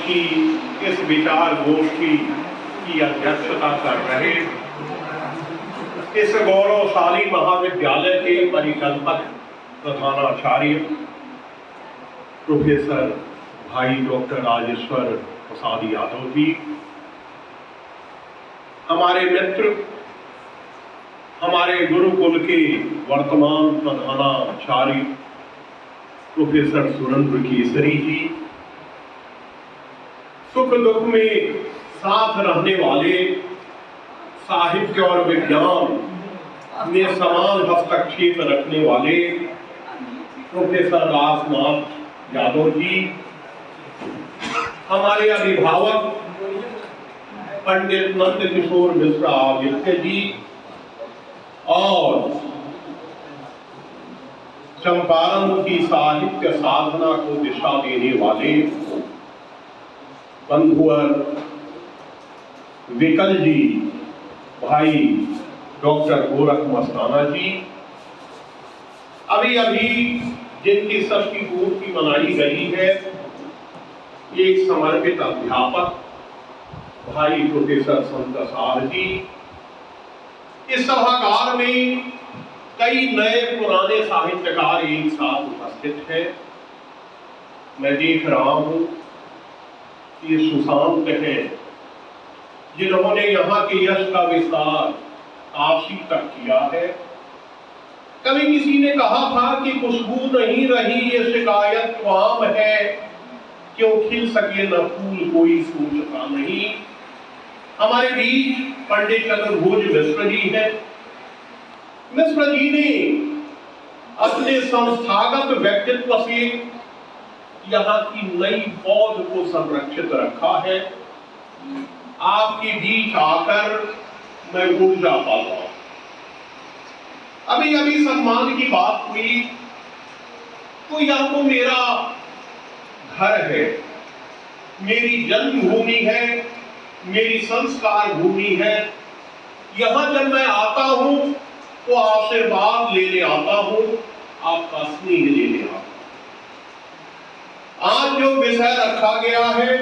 की इस विचार गोष्ठी की अध्यक्षता कर रहे इस गौरवशाली महाविद्यालय के परिकल्पक प्रधानाचार्य प्रोफेसर भाई डॉक्टर राजेश्वर प्रसाद यादव जी, हमारे मित्र, हमारे गुरुकुल के वर्तमान प्रधानाचार्य प्रोफेसर सुरेंद्र केसरी जी, सुख दुख में साथ रहने वाले, साहित्य और विज्ञान में समान हस्तक्षेप रखने वाले प्रोफेसर राजनाथ यादव जी, हमारे अभिभावक पंडित नंद किशोर मिश्रा आदित्य जी और चंपारण की साहित्य साधना को दिशा देने वाले बंधुवर विकल जी, भाई डॉक्टर गोरख मस्ताना जी, अभी अभी जिनकी षष्ठी पूर्ति मनाई गई है, एक समर्पित अध्यापक भाई प्रोफेसर संतसार जी, इस सभागार में कई नए पुराने साहित्यकार एक साथ उपस्थित हैं। मैं देख रहा हूं कि सुशांत हैं, जिन्होंने यहाँ के यश का विस्तार काशी तक किया है। कभी किसी ने कहा था कि खुशबू नहीं रही ये शिकायत आम है, क्यों खिल सके न फूल कोई सोचता नहीं। हमारे बीच पंडित चतुर्भुज मिश्र जी हैं। मिश्र जी ने अपने संस्थागत व्यक्तित्व से यहाँ की नई पौध को संरक्षित रखा है। आपके बीच आकर मैं ऊर्जा पाता हूं। अभी अभी सम्मान की बात हुई, तो यह तो मेरा घर है, मेरी जन्मभूमि है, मेरी संस्कार भूमि है। यहां जब मैं आता हूं तो आशीर्वाद लेने आता हूं, आपका स्नेह लेने आता हूं। आज जो विषय रखा गया है,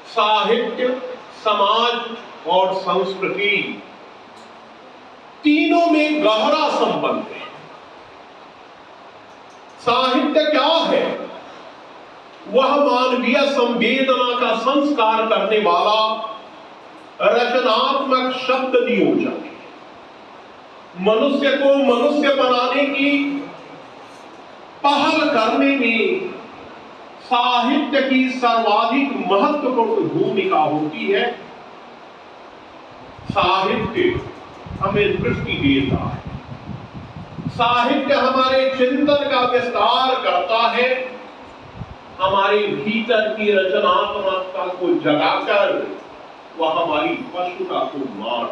साहित्य, समाज और संस्कृति, तीनों में गहरा संबंध है। साहित्य क्या है? वह मानवीय संवेदना का संस्कार करने वाला रचनात्मक शब्द नियोजन है। मनुष्य को मनुष्य बनाने की पहल करने में साहित्य की सर्वाधिक महत्वपूर्ण भूमिका होती है। साहित्य हमें दृष्टि देता है, साहित्य हमारे चिंतन का विस्तार करता है, हमारे भीतर की रचनात्मकता को जगाकर वह हमारी पशुता को मार।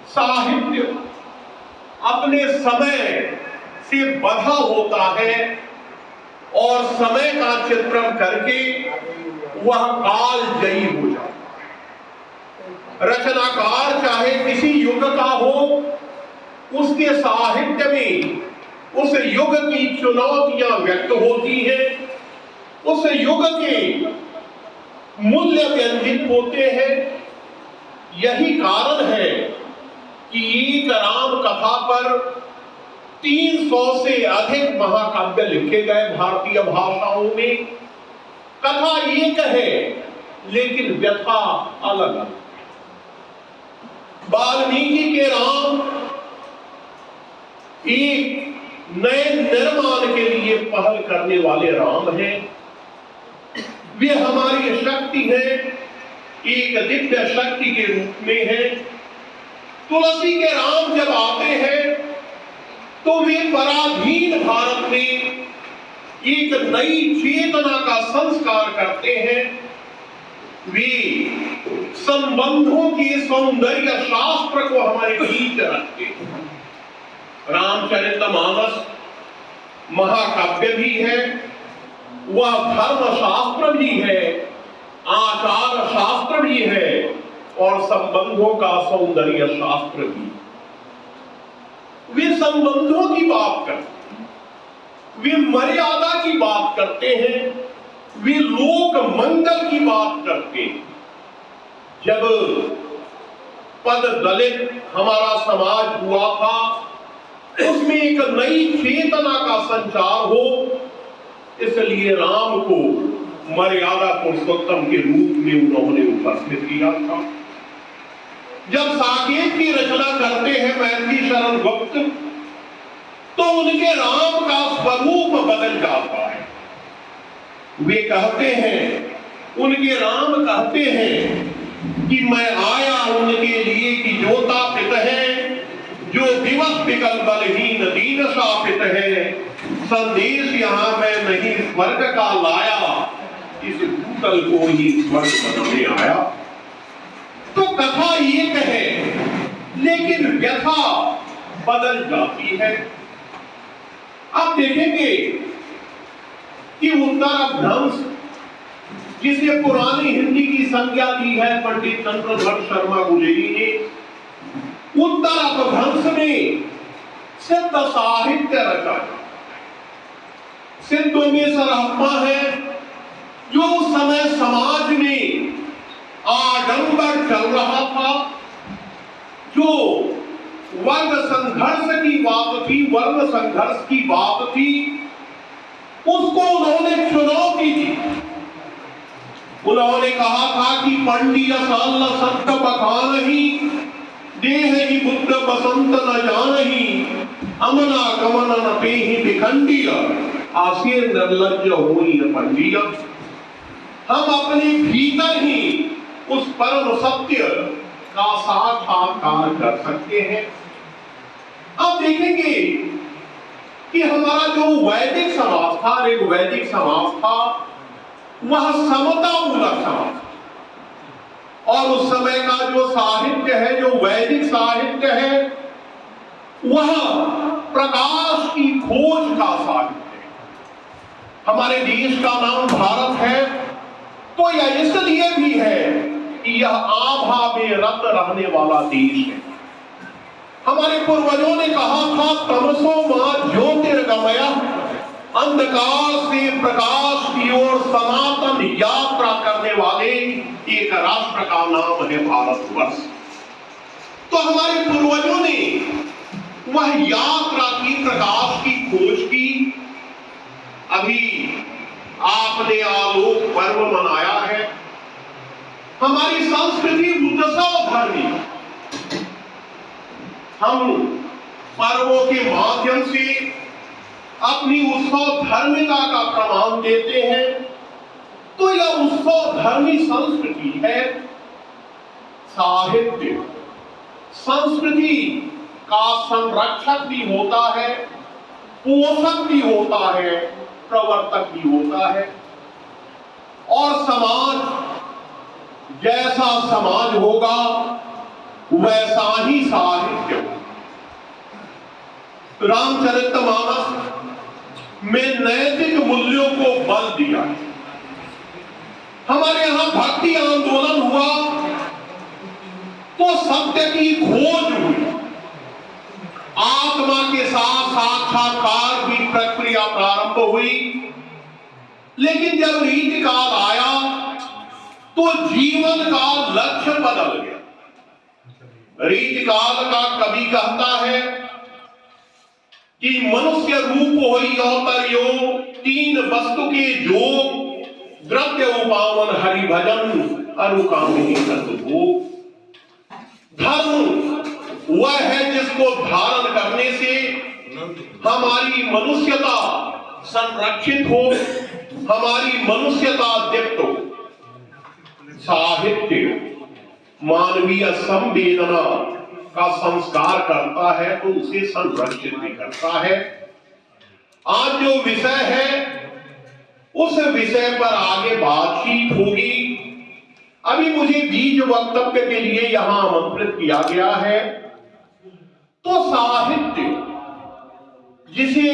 साहित्य अपने समय से बंधा होता है और समय का चित्रण करके वह काल जयी हो जाता है। रचनाकार चाहे किसी युग का हो, उसके साहित्य में उस युग की चुनौतियां व्यक्त होती हैं, उस युग के मूल्य व्यंजित होते हैं। यही कारण है कि एक राम कथा पर 300 से अधिक महाकाव्य लिखे गए भारतीय भाषाओं में। कथा एक है, लेकिन व्यथा अलग अलग। वाल्मीकि के राम एक नए निर्माण के लिए पहल करने वाले राम हैं। वे हमारी शक्ति है, एक दिव्य शक्ति के रूप में है। तुलसी के राम जब आते हैं तो वे पराधीन भारत में एक नई चेतना का संस्कार करते हैं। वे संबंधों के सौंदर्य शास्त्र को हमारे बीच रखते हैं। रामचरितमानस महाकाव्य भी है, वह धर्म शास्त्र भी है, आचार शास्त्र भी है और संबंधों का सौंदर्य शास्त्र भी। वे संबंधों की बात करते हैं, वे मर्यादा की बात करते हैं, वे लोक मंगल की बात करते। जब पद दलित हमारा समाज हुआ था, उसमें एक नई चेतना का संचार हो, इसलिए राम को मर्यादा पुरुषोत्तम के रूप में उन्होंने उपस्थित किया था। जब साकेत की रचना करते हैं मैथिली शरण गुप्त, तो उनके राम का स्वरूप बदल जाता है। वे कहते हैं, उनके राम कहते हैं कि मैं आया उनके लिए कि जोतापित है, जो दिवस विकल बलहीन दीन शापित है। संदेश यहां मैं नहीं स्वर्ग का लाया, इस भूतल को ही स्वर्ग बनाने आया। तो कथा एक है, लेकिन व्यथा बदल जाती है। आप देखेंगे कि उत्तराभ्रंश, जिसे पुरानी हिंदी की संज्ञा दी है पंडित चंद्रधर शर्मा गुलेरी ने, उत्तराभ्रंश में सिद्ध साहित्य रचा। सिद्धों में सरहप्पा है, जो उस समय समाज में आडंबर चल रहा था, जो वर्ग संघर्ष की बात थी, वर्ण संघर्ष की बात थी, उसको उन्होंने चुनौती दी। उन्होंने कहा था कि पंडिय साल सत्य बखानहि, देह ही बुद्ध बसंत न जानहि, अमना गमन न पेहि विखंडिय, आसिर निर्लज्ज होई न पंडिय। हम अपने भीतर ही उस परम सत्य का साक्षात्कार कर सकते हैं। अब देखेंगे कि हमारा जो वैदिक समाज था, ऋग्वैदिक समाज था, वह समता मूलक समाज, और उस समय का जो साहित्य है, जो वैदिक साहित्य है, वह प्रकाश की खोज का साहित्य है। हमारे देश का नाम भारत है, तो यह इसलिए भी है कि यह आभा में रत रहने वाला देश है। हमारे पूर्वजों ने कहा था, तमसो मां ज्योतिर्गमय, अंधकार से प्रकाश की ओर सनातन यात्रा करने वाले एक राष्ट्र का नाम है भारतवर्ष। तो हमारे पूर्वजों ने वह यात्रा की, प्रकाश की खोज की। अभी आपने आलोक पर्व मनाया है। हमारी संस्कृति उत्सव धर्मी, हम पर्वों के माध्यम से अपनी उत्सव धर्मिता का प्रमाण देते हैं। तो यह उत्सव धर्मी संस्कृति है। साहित्य संस्कृति का संरक्षक भी होता है, पोषक भी होता है, प्रवर्तक भी होता है। और समाज जैसा समाज होगा, वैसा ही साहित्य होगा। रामचरितमानस में नैतिक मूल्यों को बल दिया। हमारे यहां भक्ति आंदोलन हुआ तो सत्य की खोज हुई, आत्मा के साथ साक्षात्कार की प्रक्रिया प्रारंभ हुई। लेकिन जब रीति काल आया तो जीवन का लक्ष्य बदल गया। रीति काल का कवि कहता है कि मनुष्य रूप होई अवतरियो, तीन वस्तु के जोग, द्रव्य उपावन हरि भजन, अनुकामिनी सतभोग। धर्म वह है जिसको धारण करने से हमारी मनुष्यता संरक्षित हो, हमारी मनुष्यता दीप्त हो। साहित्य मानवीय संवेदना का संस्कार करता है, तो उसे संरक्षित भी करता है। आज जो विषय है, उस विषय पर आगे बातचीत होगी। अभी मुझे बीज वक्तव्य के लिए यहां आमंत्रित किया गया है। तो साहित्य, जिसे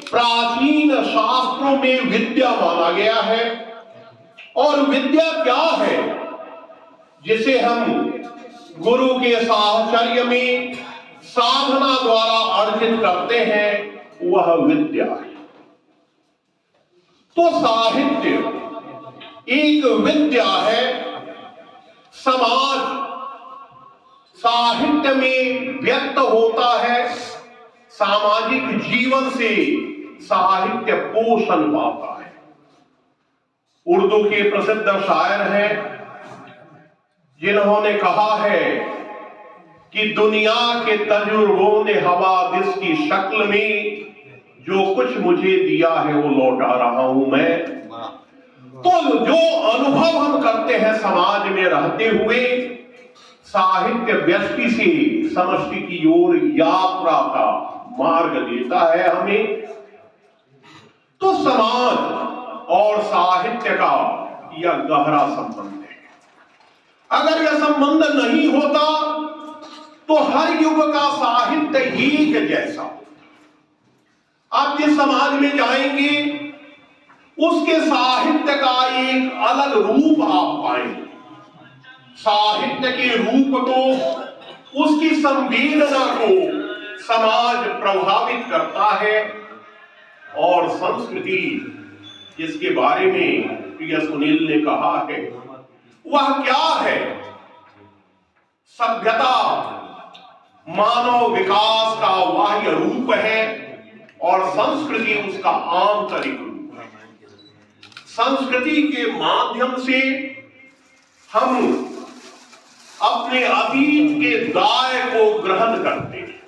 प्राचीन शास्त्रों में विद्या माना गया है, और विद्या क्या है जिसे हम गुरु के साहचर्य में साधना द्वारा अर्जित करते हैं, वह विद्या है। तो साहित्य एक विद्या है। समाज साहित्य में व्यक्त होता है, सामाजिक जीवन से साहित्य पोषण पाता है। उर्दू के प्रसिद्ध शायर हैं जिन्होंने कहा है कि दुनिया के तजुर्बों ने हवादिस की शक्ल में जो कुछ मुझे दिया है वो लौटा रहा हूं मैं। तो जो अनुभव हम करते हैं समाज में रहते हुए, साहित्य व्यक्ति से समष्टि की ओर यात्रा का मार्ग देता है हमें। तो समाज और साहित्य का यह गहरा संबंध है। अगर यह संबंध नहीं होता तो हर युग का साहित्य एक जैसा। आप जिस समाज में जाएंगे उसके साहित्य का एक अलग रूप आप पाएंगे। साहित्य के रूप को, उसकी संवेदना को समाज प्रभावित करता है। और संस्कृति जिसके बारे में प्रिय सुनील ने कहा है, वह क्या है? सभ्यता मानव विकास का बाह्य रूप है और संस्कृति उसका आंतरिक रूप है। संस्कृति के माध्यम से हम अपने अतीत के दाय को ग्रहण करते हैं।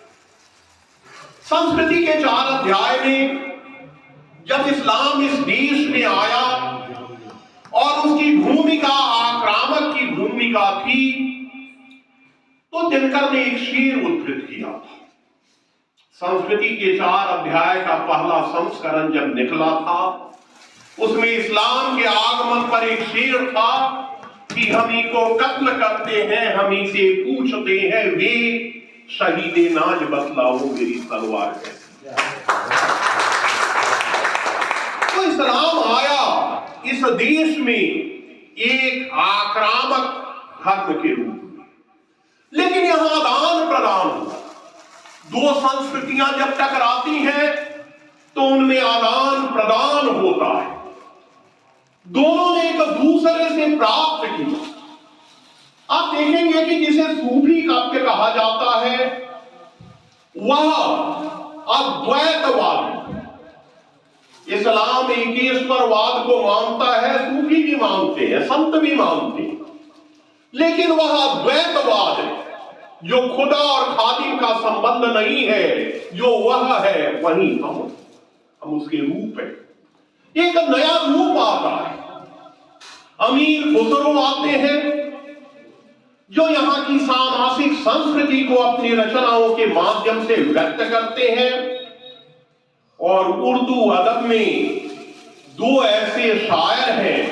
संस्कृति के 4 अध्याय में जब इस्लाम इस देश में आया और उसकी भूमिका आक्रामक की भूमिका थी, तो दिनकर ने एक शेर उद्धृत किया था। संस्कृति के 4 अध्याय का पहला संस्करण जब निकला था, उसमें इस्लाम के आगमन पर एक शेर था कि हम ही को कत्ल करते हैं, हम ही से पूछते हैं वे, शहीदे नाज बतलाओ मेरी तलवार कैसी। तो इस्लाम आया इस देश में एक आक्रामक धर्म के रूप में, लेकिन यहां आदान प्रदान हुआ। 2 संस्कृतियां जब टकराती हैं तो उनमें आदान प्रदान होता है। दोनों ने एक दूसरे से प्राप्त किया। आप देखेंगे कि जिसे सूफी काव्य कहा जाता है वह अद्वैतवाद। इस्लाम एकेश्वरवाद को मानता है, सूफी भी मानते हैं, संत भी मानते हैं, लेकिन वह अद्वैतवाद है जो खुदा और खादिम का संबंध नहीं है। जो वह है वही हम उसके रूप है। एक नया रूप आता है। अमीर खुसरो आते हैं जो यहाँ की सामासिक संस्कृति को अपनी रचनाओं के माध्यम से व्यक्त करते हैं। और उर्दू अदब में 2 ऐसे शायर हैं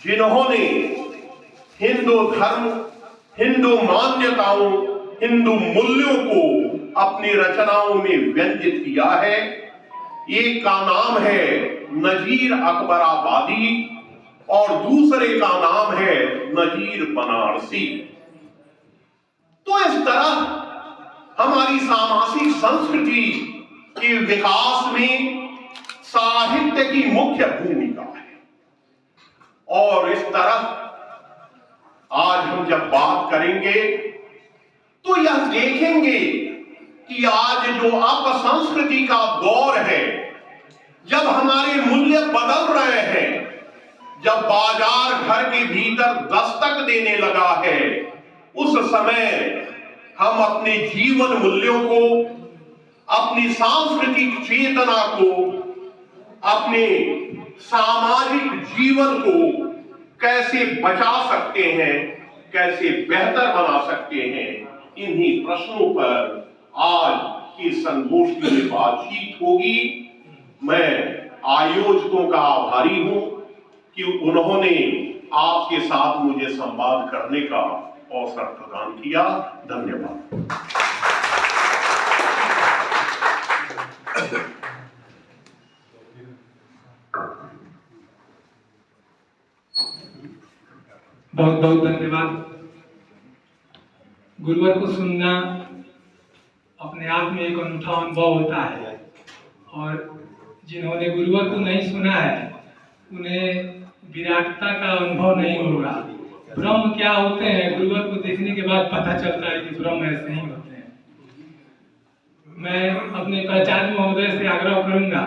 जिन्होंने हिंदू धर्म, हिंदू मान्यताओं, हिंदू मूल्यों को अपनी रचनाओं में व्यंजित किया है। एक का नाम है नजीर अकबराबादी और दूसरे का नाम है नजीर बनारसी। तो इस तरह हमारी सामाजिक संस्कृति के विकास में साहित्य की मुख्य भूमिका है। और इस तरह आज हम जब बात करेंगे तो यह देखेंगे कि आज जो अपसंस्कृति का दौर है, जब हमारे मूल्य बदल रहे हैं, जब बाजार घर के भीतर दस्तक देने लगा है, उस समय हम अपने जीवन मूल्यों को, अपनी सांस्कृतिक चेतना को, अपने सामाजिक जीवन को कैसे बचा सकते हैं, कैसे बेहतर बना सकते हैं, इन्हीं प्रश्नों पर आज की संगोष्ठी में बातचीत होगी। मैं आयोजकों का आभारी हूं कि उन्होंने आपके साथ मुझे संवाद करने का अवसर प्रदान किया। धन्यवाद। बहुत बहुत धन्यवाद। गुरुवर को सुनना अपने आप में एक अनूठा अनुभव होता है। और जिन्होंने गुरुवर को नहीं सुना है उन्हें विराटता का अनुभव नहीं होगा। ब्रह्म क्या होते हैं गुरुवर को देखने के बाद पता चलता है कि ब्रह्म ऐसे ही होते हैं। मैं अपने प्राचार्य महोदय से आग्रह करूंगा